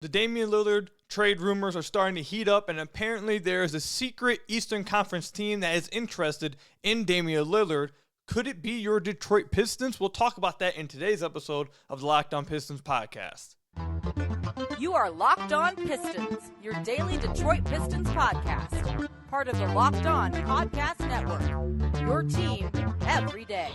The Damian Lillard trade rumors are starting to heat up, and apparently there is a secret Eastern Conference team that is interested in Damian Lillard. Could it be your Detroit Pistons? We'll talk about that in today's episode of the Locked On Pistons podcast. You are Locked On Pistons, your daily Detroit Pistons podcast. Part of the Locked On Podcast Network, your team every day.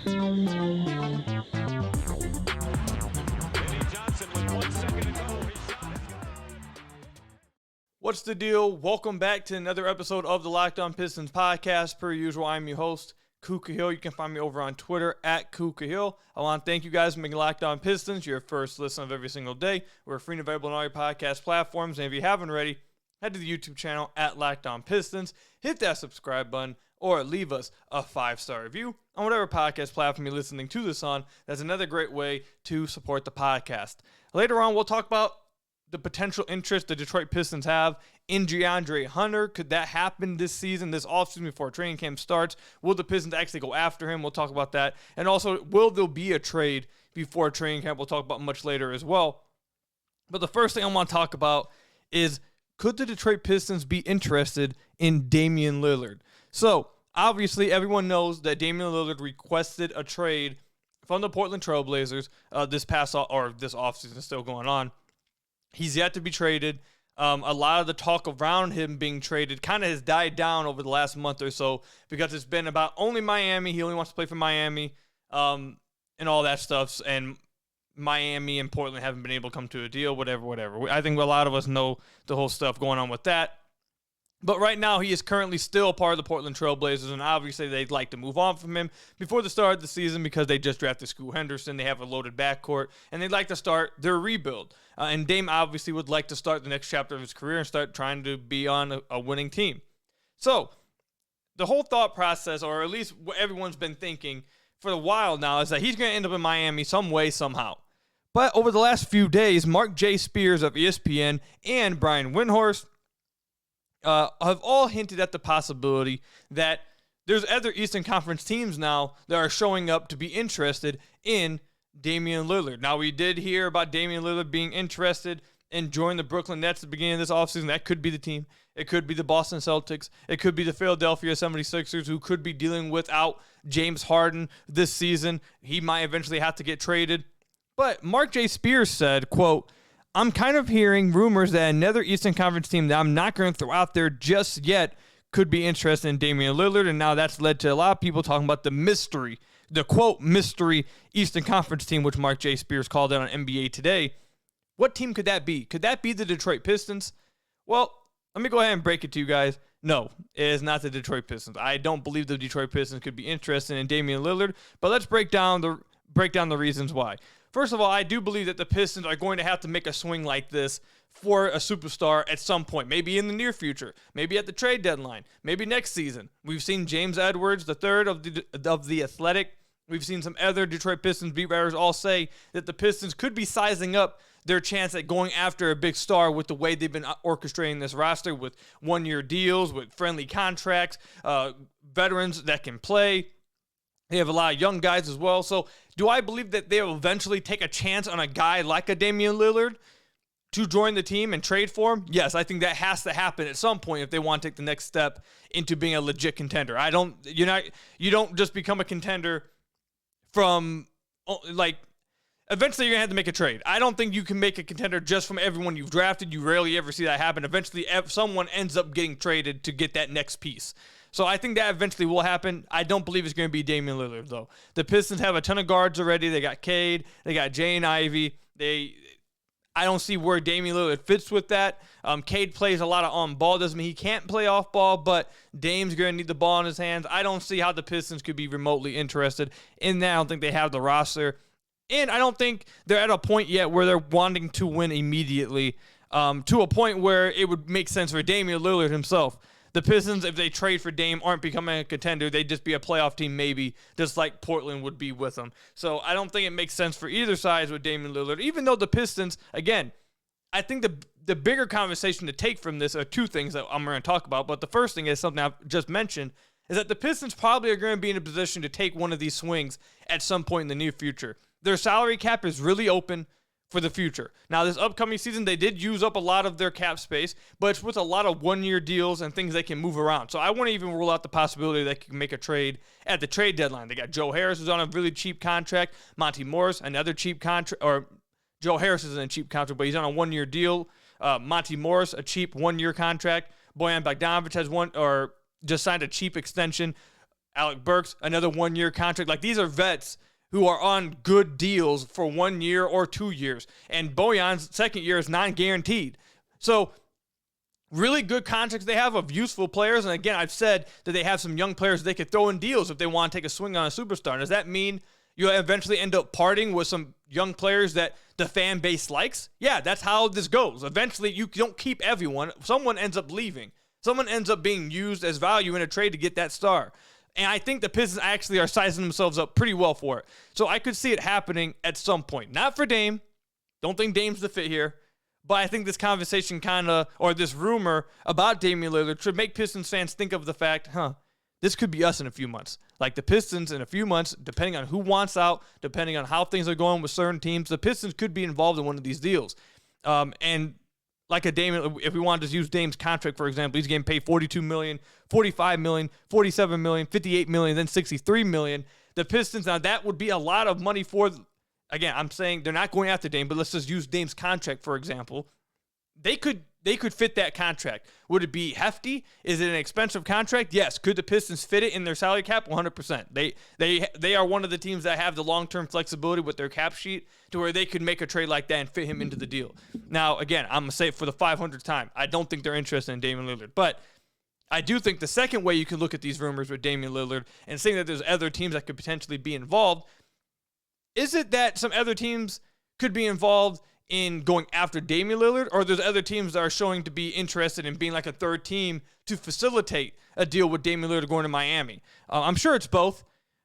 What's the deal? Welcome back to another episode of the Locked On Pistons podcast. Per usual, I'm your host, Kuka Hill. You can find me over on Twitter at Kuka Hill. I want to thank you guys for making Locked On Pistons your first listen of every single day. We're free and available on all your podcast platforms. And if you haven't already, head to the YouTube channel at Locked On Pistons. Hit that subscribe button or leave us a 5-star review on whatever podcast platform you're listening to this on. That's another great way to support the podcast. Later on, we'll talk about the potential interest the Detroit Pistons have in DeAndre Hunter. Could that happen this season, this offseason before training camp starts? Will the Pistons actually go after him? We'll talk about that. And also, will there be a trade before training camp? We'll talk about much later as well. But the first thing I want to talk about is, could the Detroit Pistons be interested in Damian Lillard? So, obviously, everyone knows that Damian Lillard requested a trade from the Portland Trailblazers this offseason is still going on. He's yet to be traded. A lot of the talk around him being traded kind of has died down over the last month or so because it's been about only Miami. He only wants to play for Miami and all that stuff. And Miami and Portland haven't been able to come to a deal, whatever. I think a lot of us know the whole stuff going on with that. But right now, he is currently still part of the Portland Trailblazers, and obviously they'd like to move on from him before the start of the season because they just drafted Scoot Henderson. They have a loaded backcourt, and they'd like to start their rebuild. And Dame obviously would like to start the next chapter of his career and start trying to be on a winning team. So the whole thought process, or at least what everyone's been thinking for a while now, is that he's going to end up in Miami some way, somehow. But over the last few days, Marc J of ESPN and Brian Windhorst have all hinted at the possibility that there's other Eastern Conference teams now that are showing up to be interested in Damian Lillard. Now, we did hear about Damian Lillard being interested in joining the Brooklyn Nets at the beginning of this offseason. That could be the team. It could be the Boston Celtics. It could be the Philadelphia 76ers, who could be dealing without James Harden this season. He might eventually have to get traded. But Marc J. said, quote, "I'm kind of hearing rumors that another Eastern Conference team that I'm not going to throw out there just yet could be interested in Damian Lillard," and now that's led to a lot of people talking about the quote, mystery Eastern Conference team, which Marc J. called out on NBA Today. What team could that be? Could that be the Detroit Pistons? Well, let me go ahead and break it to you guys. No, it is not the Detroit Pistons. I don't believe the Detroit Pistons could be interested in Damian Lillard, but let's break down the reasons why. First of all, I do believe that the Pistons are going to have to make a swing like this for a superstar at some point, maybe in the near future, maybe at the trade deadline, maybe next season. We've seen James Edwards, the third of the Athletic. We've seen some other Detroit Pistons beat writers all say that the Pistons could be sizing up their chance at going after a big star with the way they've been orchestrating this roster with one-year deals, with friendly contracts, veterans that can play. They have a lot of young guys as well. So do I believe that they'll eventually take a chance on a guy like a Damian Lillard to join the team and trade for him? Yes, I think that has to happen at some point if they want to take the next step into being a legit contender. You don't just become a contender from, eventually you're going to have to make a trade. I don't think you can make a contender just from everyone you've drafted. You rarely ever see that happen. Eventually, someone ends up getting traded to get that next piece. So I think that eventually will happen. I don't believe it's going to be Damian Lillard, though. The Pistons have a ton of guards already. They got Cade. They got Jay and Ivy. I don't see where Damian Lillard fits with that. Cade plays a lot of on-ball. Doesn't mean he can't play off-ball, but Dame's going to need the ball in his hands. I don't see how the Pistons could be remotely interested in that. I don't think they have the roster. And I don't think they're at a point yet where they're wanting to win immediately to a point where it would make sense for Damian Lillard himself. The Pistons, if they trade for Dame, aren't becoming a contender. They'd just be a playoff team maybe, just like Portland would be with them. So I don't think it makes sense for either side with Damian Lillard, even though the Pistons, again, I think the bigger conversation to take from this are two things that I'm going to talk about. But the first thing is something I've just mentioned, is that the Pistons probably are going to be in a position to take one of these swings at some point in the near future. Their salary cap is really open. for the future. Now, this upcoming season, they did use up a lot of their cap space, but it's with a lot of one-year deals and things they can move around. So I wouldn't even rule out the possibility they can make a trade at the trade deadline. They got Joe Harris, who's on a really cheap contract. Monty Morris, another cheap contract. Or Joe Harris isn't a cheap contract, but he's on a one-year deal. Monty Morris, a cheap one-year contract. Bojan Bogdanovic has just signed a cheap extension. Alec Burks, another one-year contract. Like, these are vets who are on good deals for 1 year or 2 years. And Bojan's second year is non-guaranteed. So, really good contracts they have of useful players. And again, I've said that they have some young players they could throw in deals if they want to take a swing on a superstar. Does that mean you eventually end up parting with some young players that the fan base likes? Yeah, that's how this goes. Eventually, you don't keep everyone. Someone ends up leaving. Someone ends up being used as value in a trade to get that star. And I think the Pistons actually are sizing themselves up pretty well for it. So I could see it happening at some point. Not for Dame. Don't think Dame's the fit here. But I think this conversation or this rumor about Damian Lillard should make Pistons fans think of the fact, this could be us in a few months. Like, the Pistons in a few months, depending on who wants out, depending on how things are going with certain teams, the Pistons could be involved in one of these deals. And like a Dame, if we wanted to use Dame's contract, for example, he's getting paid $42 million, $45 million, $47 million, $58 million, then $63 million. The Pistons, now that would be a lot of money for, again, I'm saying they're not going after Dame, but let's just use Dame's contract, for example. They could fit that contract. Would it be hefty? Is it an expensive contract? Yes. Could the Pistons fit it in their salary cap? 100%. They are one of the teams that have the long-term flexibility with their cap sheet to where they could make a trade like that and fit him into the deal. Now, again, I'm going to say it for the 500th time. I don't think they're interested in Damian Lillard. But I do think the second way you can look at these rumors with Damian Lillard and saying that there's other teams that could potentially be involved, is it that some other teams could be involved in going after Damian Lillard, or there's other teams that are showing to be interested in being like a third team to facilitate a deal with Damian Lillard going to Miami? I'm sure it's both.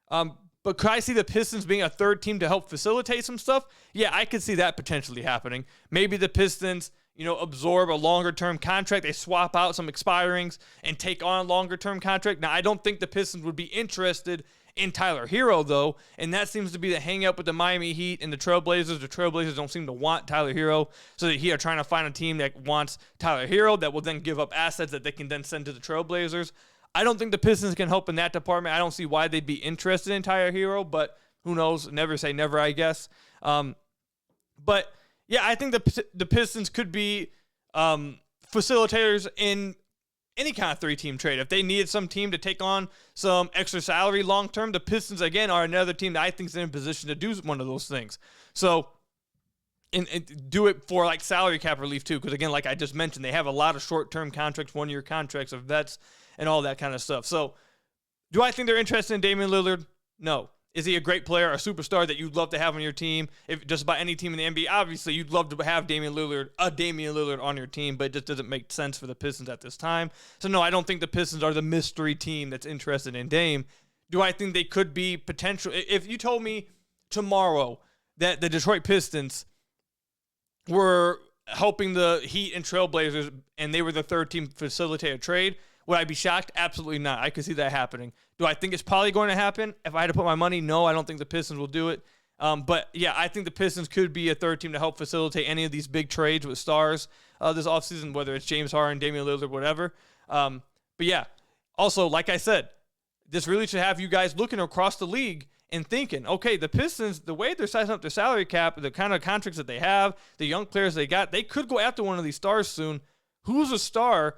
But could I see the Pistons being a third team to help facilitate some stuff? Yeah, I could see that potentially happening. Maybe the Pistons, absorb a longer-term contract. They swap out some expirings and take on a longer-term contract. Now, I don't think the Pistons would be interested in Tyler Hero, though, and that seems to be the hang-up with the Miami Heat and the Trailblazers. The Trailblazers don't seem to want Tyler Hero, so they are trying to find a team that wants Tyler Hero that will then give up assets that they can then send to the Trailblazers. I don't think the Pistons can help in that department. I don't see why they'd be interested in Tyler Hero, but who knows? Never say never, I guess. But, yeah, I think the Pistons could be facilitators in any kind of three-team trade. If they needed some team to take on some extra salary long-term, the Pistons, again, are another team that I think is in a position to do one of those things. So, and do it for, like, salary cap relief, too, because, again, like I just mentioned, they have a lot of short-term contracts, one-year contracts of vets and all that kind of stuff. So, do I think they're interested in Damian Lillard? No. Is he a great player, a superstar that you'd love to have on your team? If just about any team in the NBA, obviously you'd love to have Damian Lillard on your team, but it just doesn't make sense for the Pistons at this time. So no, I don't think the Pistons are the mystery team that's interested in Dame. Do I think they could be potential? If you told me tomorrow that the Detroit Pistons were helping the Heat and Trailblazers and they were the third team to facilitate a trade, would I be shocked? Absolutely not. I could see that happening. Do I think it's probably going to happen? If I had to put my money, no, I don't think the Pistons will do it. But, yeah, I think the Pistons could be a third team to help facilitate any of these big trades with stars this offseason, whether it's James Harden, Damian Lillard, whatever. But, yeah, also, like I said, this really should have you guys looking across the league and thinking, okay, the Pistons, the way they're sizing up their salary cap, the kind of contracts that they have, the young players they got, they could go after one of these stars soon. Who's a star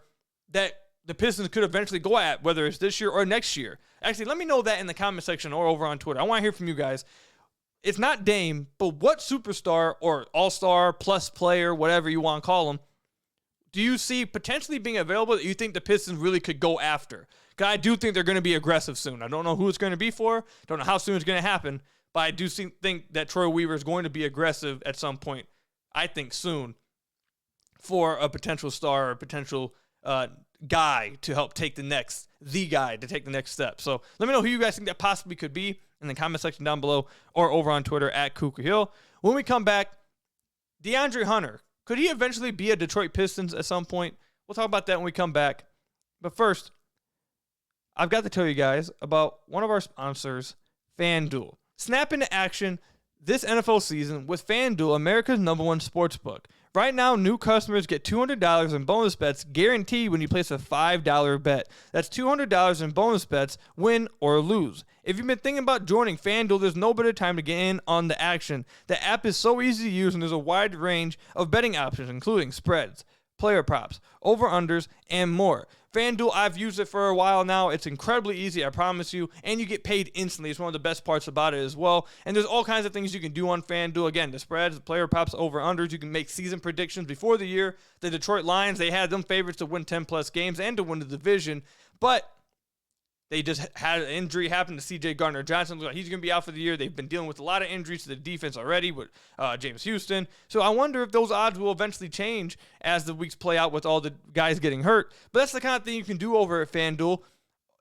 that the Pistons could eventually go at, whether it's this year or next year? Actually, let me know that in the comment section or over on Twitter. I want to hear from you guys. It's not Dame, but what superstar or all-star plus player, whatever you want to call them, do you see potentially being available that you think the Pistons really could go after? Because I do think they're going to be aggressive soon. I don't know who it's going to be for. Don't know how soon it's going to happen. But I do think that Troy Weaver is going to be aggressive at some point, I think soon, for a potential star or a potential guy to help take the next step. So let me know who you guys think that possibly could be in the comment section down below or over on Twitter at Kuka Hill. When we come back, DeAndre Hunter, could he eventually be a Detroit Pistons at some point? We'll talk about that when we come back. But first, I've got to tell you guys about one of our sponsors, FanDuel. Snap into action this NFL season with FanDuel, America's #1 sportsbook. Right now, new customers get $200 in bonus bets guaranteed when you place a $5 bet. That's $200 in bonus bets, win or lose. If you've been thinking about joining FanDuel, there's no better time to get in on the action. The app is so easy to use, and there's a wide range of betting options, including spreads, player props, over-unders, and more. FanDuel, I've used it for a while now. It's incredibly easy, I promise you, and you get paid instantly. It's one of the best parts about it as well. And there's all kinds of things you can do on FanDuel. Again, the spreads, the player props, over-unders. You can make season predictions before the year. The Detroit Lions, they had them favorites to win 10-plus games and to win the division, but they just had an injury happen to C.J. Gardner-Johnson. Looks like he's going to be out for the year. They've been dealing with a lot of injuries to the defense already with James Houston. So I wonder if those odds will eventually change as the weeks play out with all the guys getting hurt. But that's the kind of thing you can do over at FanDuel.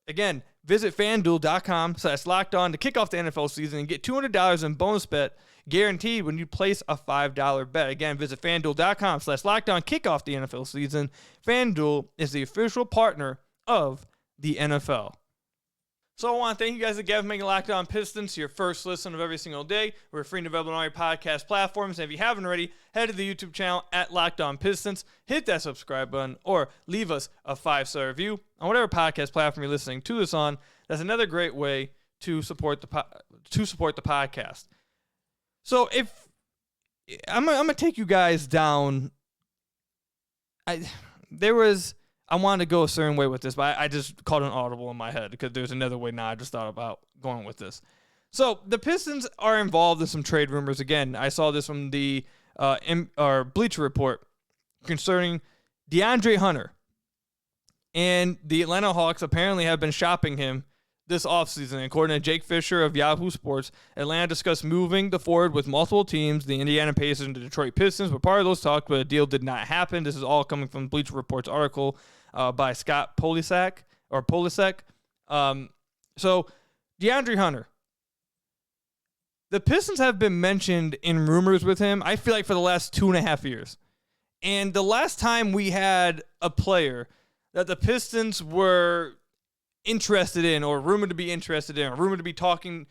Again, visit FanDuel.com/LockedOn to kick off the NFL season and get $200 in bonus bet guaranteed when you place a $5 bet. Again, visit FanDuel.com/LockedOn, kick off the NFL season. FanDuel is the official partner of the NFL. So I want to thank you guys again for making Locked On Pistons your first listen of every single day. We're free and available on all your podcast platforms. And if you haven't already, head to the YouTube channel at Locked On Pistons. Hit that subscribe button or leave us a 5-star review on whatever podcast platform you're listening to this on. That's another great way to support the podcast. So if I'm gonna take you guys down, I wanted to go a certain way with this, but I just called an audible in my head because there's another way now I just thought about going with this. So the Pistons are involved in some trade rumors. Again, I saw this from the Bleacher Report concerning DeAndre Hunter. And the Atlanta Hawks apparently have been shopping him this offseason. According to Jake Fisher of Yahoo Sports, Atlanta discussed moving the forward with multiple teams, the Indiana Pacers and the Detroit Pistons, were part of those talks, but a deal did not happen. This is all coming from Bleacher Report's article by Scott Polisek. So DeAndre Hunter. The Pistons have been mentioned in rumors with him, I feel like, for the last 2.5 years. And the last time we had a player that the Pistons were interested in or rumored to be interested in or rumored to be talking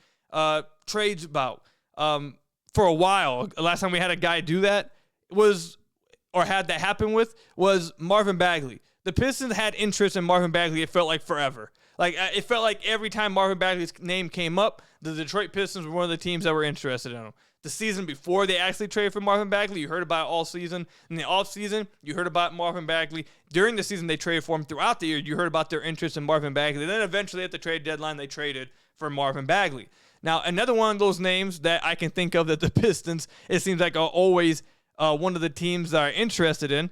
trades about for a while, the last time we had a guy do that had that happen with was Marvin Bagley. The Pistons had interest in Marvin Bagley, it felt like forever. Like, it felt like every time Marvin Bagley's name came up, the Detroit Pistons were one of the teams that were interested in him. The season before they actually traded for Marvin Bagley, you heard about it all season. In the offseason, you heard about Marvin Bagley. During the season, they traded for him. Throughout the year, you heard about their interest in Marvin Bagley. Then eventually at the trade deadline, they traded for Marvin Bagley. Now, another one of those names that I can think of that the Pistons, it seems like, are always one of the teams that are interested in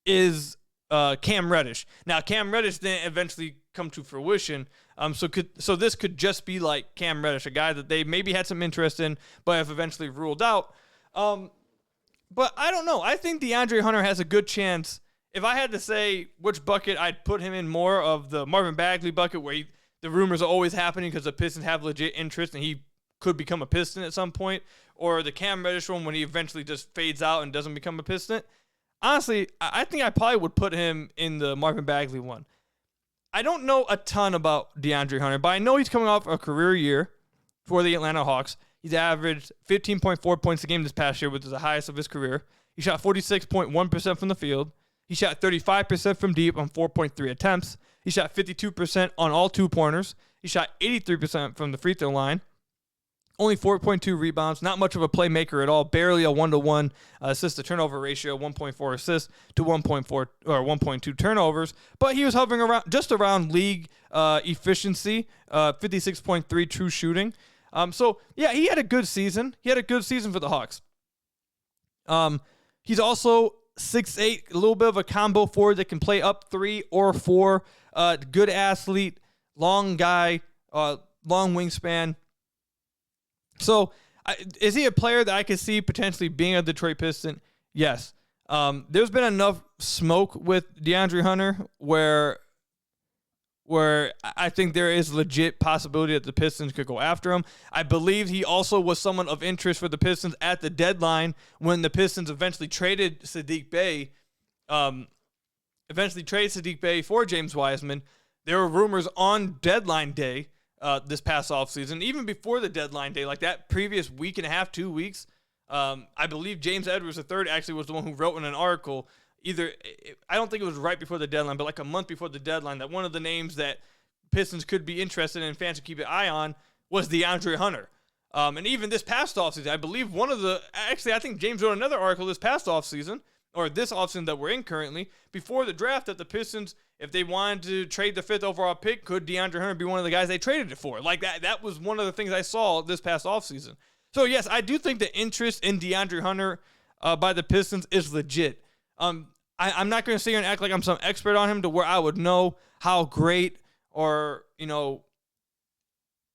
is Cam Reddish. Now, Cam Reddish didn't eventually come to fruition. So this could just be like Cam Reddish, a guy that they maybe had some interest in, but have eventually ruled out. But I don't know. I think DeAndre Hunter has a good chance. If I had to say which bucket I'd put him in, more of the Marvin Bagley bucket where the rumors are always happening because the Pistons have legit interest and he could become a Piston at some point, or the Cam Reddish one when he eventually just fades out and doesn't become a Piston. Honestly, I think I probably would put him in the Marvin Bagley one. I don't know a ton about DeAndre Hunter, but I know he's coming off a career year for the Atlanta Hawks. He's averaged 15.4 points a game this past year, which is the highest of his career. He shot 46.1% from the field. He shot 35% from deep on 4.3 attempts. He shot 52% on all two-pointers. He shot 83% from the free throw line. Only 4.2 rebounds, not much of a playmaker at all. Barely a 1-to-1 assist-to-turnover ratio, 1.4 assists to 1.4 or 1.2 turnovers. But he was hovering around league efficiency, 56.3 true shooting. So yeah, he had a good season. He had a good season for the Hawks. He's also 6'8", a little bit of a combo forward that can play up 3 or 4. Good athlete, long guy, long wingspan. So, is he a player that I could see potentially being a Detroit Piston? Yes. There's been enough smoke with DeAndre Hunter where I think there is legit possibility that the Pistons could go after him. I believe he also was someone of interest for the Pistons at the deadline when the Pistons eventually traded Saddiq Bey. For James Wiseman. There were rumors on deadline day this past offseason, even before the deadline day, like that previous week and a half, 2 weeks. I believe James Edwards III actually was the one who wrote in an article, I don't think it was right before the deadline, but like a month before the deadline, that one of the names that Pistons could be interested in, fans to keep an eye on, was DeAndre Hunter. And even this past offseason, I believe I think James wrote another article this past offseason, or this offseason that we're in currently, before the draft, that the Pistons, if they wanted to trade the 5th overall pick, could DeAndre Hunter be one of the guys they traded it for? Like that was one of the things I saw this past offseason. So yes, I do think the interest in DeAndre Hunter by the Pistons is legit. I'm not going to sit here and act like I'm some expert on him to where I would know how great or,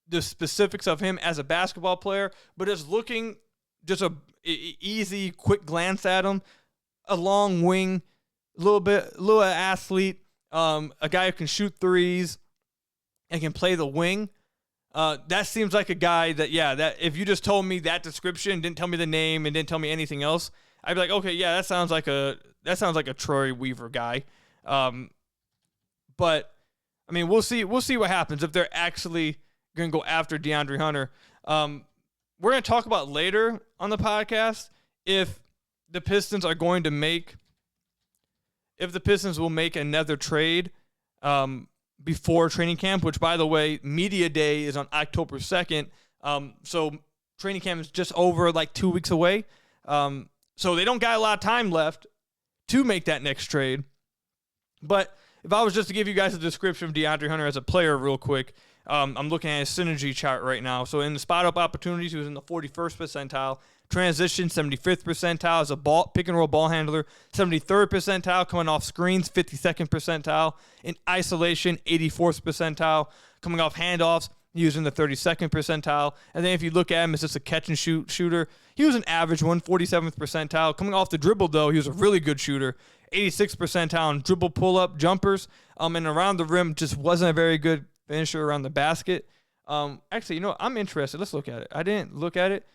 the specifics of him as a basketball player, but just looking just a easy, quick glance at him, a long wing, little athlete, a guy who can shoot threes and can play the wing. That seems like a guy that if you just told me that description, didn't tell me the name and didn't tell me anything else, I'd be like, okay, yeah, that sounds like a Troy Weaver guy. But I mean, we'll see what happens if they're actually going to go after DeAndre Hunter. We're going to talk about later on the podcast if the Pistons will make another trade before training camp, which, by the way, media day is on October 2nd. So training camp is just over like 2 weeks away. So they don't got a lot of time left to make that next trade. But if I was just to give you guys a description of DeAndre Hunter as a player real quick, I'm looking at his synergy chart right now. So in the spot-up opportunities, he was in the 41st percentile. Transition, 75th percentile. As a pick-and-roll ball handler, 73rd percentile. Coming off screens, 52nd percentile. In isolation, 84th percentile. Coming off handoffs, he was in the 32nd percentile. And then if you look at him as just a catch-and-shoot shooter, he was an average one, 47th percentile. Coming off the dribble, though, he was a really good shooter. 86th percentile on dribble pull-up jumpers. And around the rim, just wasn't a very good finisher around the basket. Actually, I'm interested. Let's look at it. I didn't look at it.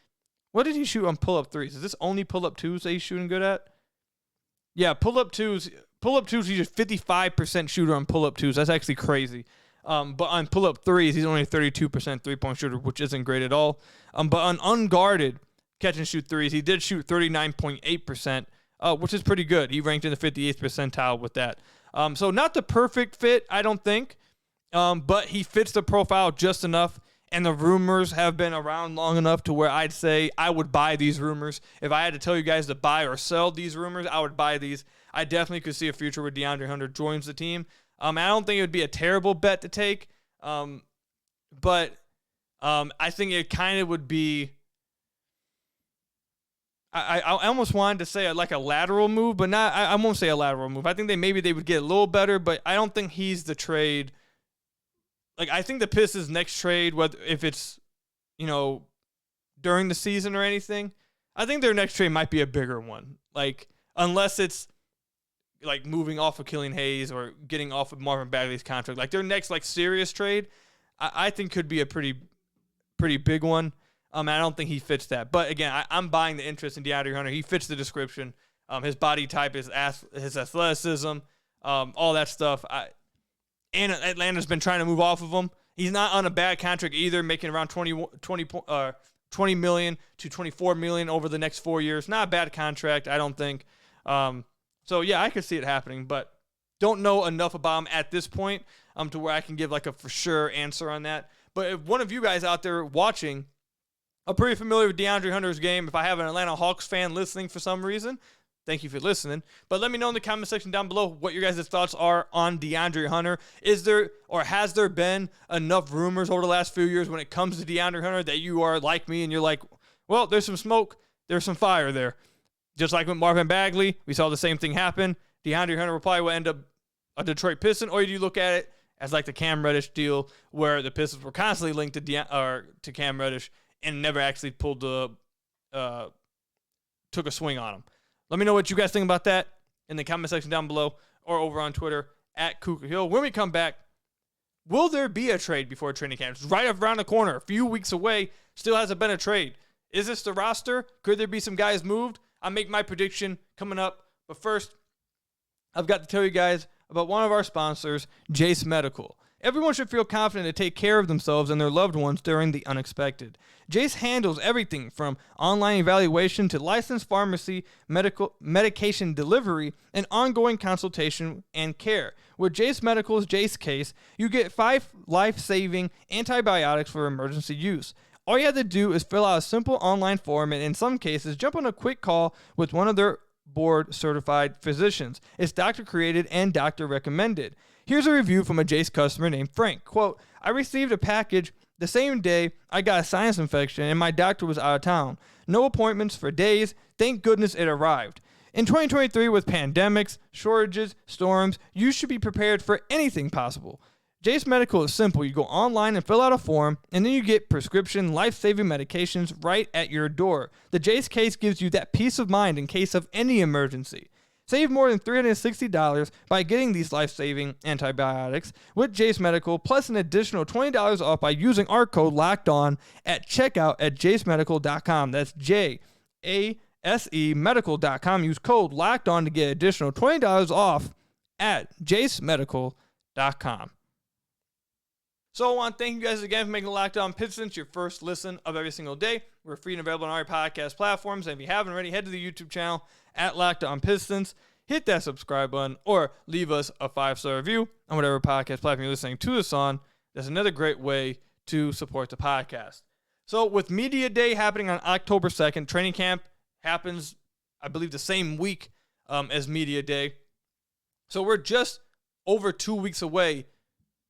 What did he shoot on pull-up threes? Is this only pull-up twos that he's shooting good at? Yeah, pull-up twos, he's a 55% shooter on pull-up twos. That's actually crazy. But on pull-up threes, he's only a 32% three-point shooter, which isn't great at all. But on unguarded catch-and-shoot threes, he did shoot 39.8%, which is pretty good. He ranked in the 58th percentile with that. So not the perfect fit, I don't think. But he fits the profile just enough, and the rumors have been around long enough to where I'd say I would buy these rumors. If I had to tell you guys to buy or sell these rumors, I would buy these. I definitely could see a future where DeAndre Hunter joins the team. I don't think it would be a terrible bet to take, but I think it kind of would be I almost wanted to say like a lateral move, but not. I won't say a lateral move. I think maybe they would get a little better, but I don't think he's the trade. Like, I think the Pistons' next trade, whether if it's, during the season or anything, I think their next trade might be a bigger one. Like, unless it's, like, moving off of Killian Hayes or getting off of Marvin Bagley's contract. Like, their next, like, serious trade, I think could be a pretty big one. I don't think he fits that. But, again, I'm buying the interest in DeAndre Hunter. He fits the description. His body type, his athleticism, all that stuff. And Atlanta's been trying to move off of him. He's not on a bad contract either, making around $20 million to $24 million over the next 4 years. Not a bad contract, I don't think. So, yeah, I could see it happening, but don't know enough about him at this point to where I can give like a for sure answer on that. But if one of you guys out there watching are pretty familiar with DeAndre Hunter's game, if I have an Atlanta Hawks fan listening for some reason, thank you for listening. But let me know in the comment section down below what your guys' thoughts are on DeAndre Hunter. Is there or has there been enough rumors over the last few years when it comes to DeAndre Hunter that you are like me and you're like, well, there's some smoke, there's some fire there. Just like with Marvin Bagley, we saw the same thing happen. DeAndre Hunter will probably end up a Detroit Piston, or do you look at it as like the Cam Reddish deal where the Pistons were constantly linked to Cam Reddish and never actually took a swing on him? Let me know what you guys think about that in the comment section down below or over on Twitter at Kuka Hill. When we come back, will there be a trade before training camp? It's right around the corner, a few weeks away. Still hasn't been a trade. Is this the roster? Could there be some guys moved? I'll make my prediction coming up. But first, I've got to tell you guys about one of our sponsors, Jase Medical. Everyone should feel confident to take care of themselves and their loved ones during the unexpected. Jase handles everything from online evaluation to licensed pharmacy, medication delivery, and ongoing consultation and care. With Jace Medical's Jase case, you get 5 life-saving antibiotics for emergency use. All you have to do is fill out a simple online form and in some cases jump on a quick call with one of their board-certified physicians. It's doctor-created and doctor-recommended. Here's a review from a Jase customer named Frank. Quote, I received a package the same day I got a sinus infection and my doctor was out of town. No appointments for days. Thank goodness it arrived. In 2023, with pandemics, shortages, storms, you should be prepared for anything possible. Jace Medical is simple. You go online and fill out a form, and then you get prescription life-saving medications right at your door. The Jace case gives you that peace of mind in case of any emergency. Save more than $360 by getting these life-saving antibiotics with Jace Medical, plus an additional $20 off by using our code LOCKEDON at checkout at jasemedical.com. That's JASE medical.com. Use code LOCKEDON to get additional $20 off at jasemedical.com. So I want to thank you guys again for making Locked On Pistons your first listen of every single day. We're free and available on our podcast platforms. And if you haven't already, head to the YouTube channel at Locked On Pistons. Hit that subscribe button or leave us a 5-star review on whatever podcast platform you're listening to this on. That's another great way to support the podcast. So with Media Day happening on October 2nd, training camp happens, I believe, the same week as Media Day. So we're just over 2 weeks away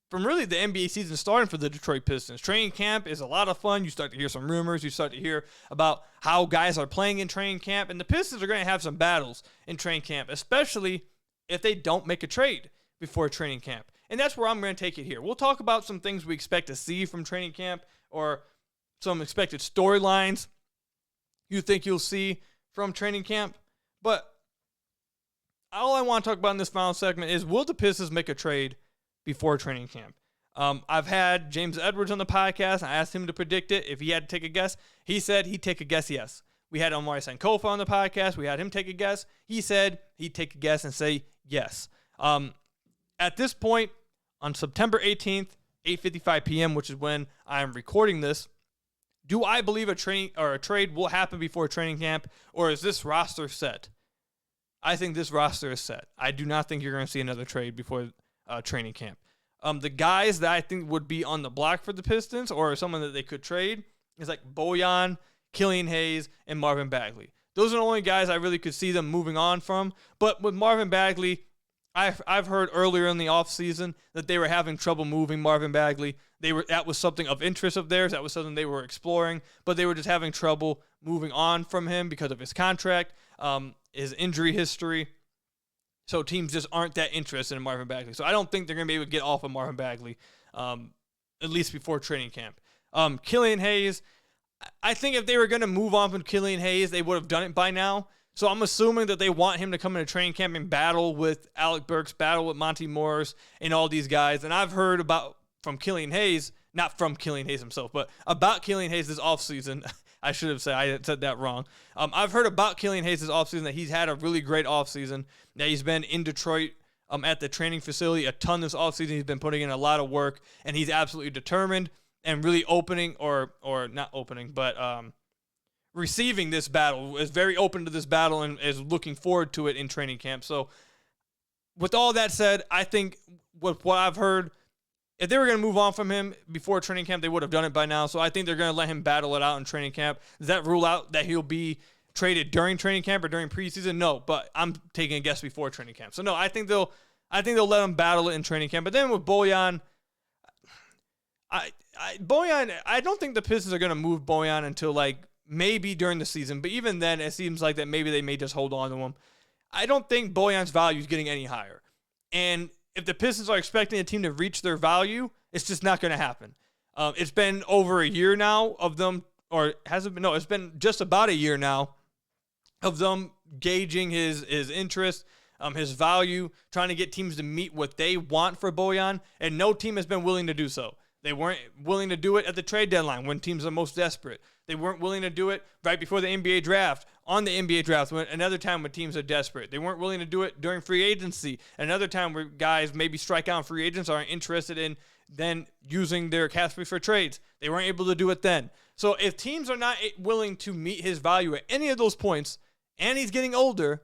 from really the NBA season starting for the Detroit Pistons. Training camp is a lot of fun. You start to hear some rumors. You start to hear about how guys are playing in training camp. And the Pistons are going to have some battles in training camp, especially if they don't make a trade before training camp. And that's where I'm going to take it here. We'll talk about some things we expect to see from training camp or some expected storylines you think you'll see from training camp. But all I want to talk about in this final segment is, will the Pistons make a trade before training camp? I've had James Edwards on the podcast. I asked him to predict it. If he had to take a guess, he said he'd take a guess, yes. We had Omari Sankofa on the podcast. We had him take a guess. He said he'd take a guess and say yes. At this point, on September 18th, 8:55 p.m., which is when I'm recording this, do I believe a trade will happen before training camp, or is this roster set? I think this roster is set. I do not think you're going to see another trade before training camp. The guys that I think would be on the block for the Pistons or someone that they could trade is like Bojan, Killian Hayes, and Marvin Bagley. Those are the only guys I really could see them moving on from. But with Marvin Bagley, I've heard earlier in the offseason that they were having trouble moving Marvin Bagley. That was something of interest of theirs. That was something they were exploring, but they were just having trouble moving on from him because of his contract, his injury history. So teams just aren't that interested in Marvin Bagley. So I don't think they're going to be able to get off of Marvin Bagley, at least before training camp. Killian Hayes, I think if they were going to move on from Killian Hayes, they would have done it by now. So I'm assuming that they want him to come into training camp and battle with Alec Burks, battle with Monty Morris, and all these guys. And I've heard from Killian Hayes, not from Killian Hayes himself, but about Killian Hayes this offseason. I should have said that wrong. I've heard about Killian Hayes this offseason that he's had a really great offseason, that he's been in Detroit at the training facility a ton this offseason. He's been putting in a lot of work, and he's absolutely determined and really receiving this battle, is very open to this battle and is looking forward to it in training camp. So with all that said, I think with what I've heard, if they were going to move on from him before training camp, they would have done it by now. So I think they're going to let him battle it out in training camp. Does that rule out that he'll be traded during training camp or during preseason? No, but I'm taking a guess before training camp. So no, I think they'll let him battle it in training camp. But then with Bojan, I don't think the Pistons are going to move Bojan until like maybe during the season. But even then, it seems like that maybe they may just hold on to him. I don't think Bojan's value is getting any higher. And if the Pistons are expecting a team to reach their value, it's just not going to happen. It's been over a year now of them, or has it been? No, it's been just about a year now of them gauging his interest, his value, trying to get teams to meet what they want for Bojan, and no team has been willing to do so. They weren't willing to do it at the trade deadline when teams are most desperate. They weren't willing to do it right before the NBA draft, on the NBA draft, another time when teams are desperate. They weren't willing to do it during free agency, another time where guys maybe strike out free agents aren't interested in then using their cap space for trades. They weren't able to do it then. So if teams are not willing to meet his value at any of those points, and he's getting older,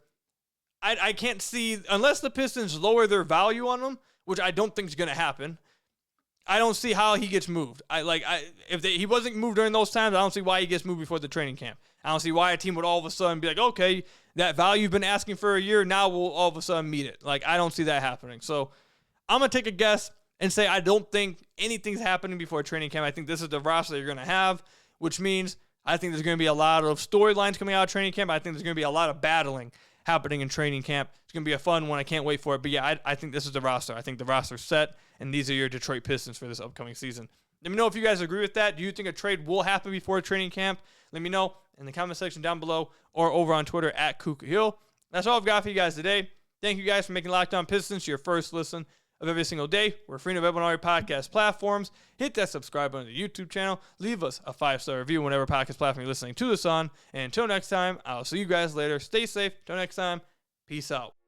I can't see, unless the Pistons lower their value on him, which I don't think is going to happen, I don't see how he gets moved. If he wasn't moved during those times, I don't see why he gets moved before the training camp. I don't see why a team would all of a sudden be like, okay, that value you've been asking for a year, now we'll all of a sudden meet it. Like, I don't see that happening. So I'm going to take a guess and say I don't think anything's happening before training camp. I think this is the roster you're going to have, which means I think there's going to be a lot of storylines coming out of training camp. I think there's going to be a lot of battling happening in training camp. It's going to be a fun one. I can't wait for it. But yeah, I think this is the roster. I think the roster's set, and these are your Detroit Pistons for this upcoming season. Let me know if you guys agree with that. Do you think a trade will happen before training camp? Let me know in the comment section down below or over on Twitter at Kuka Hill. That's all I've got for you guys today. Thank you guys for making Locked On Pistons your first listen of every single day. We're free and available on all your podcast platforms. Hit that subscribe button to the YouTube channel. Leave us a 5-star review whenever podcast platform you're listening to this on. And until next time, I'll see you guys later. Stay safe. Until next time, peace out.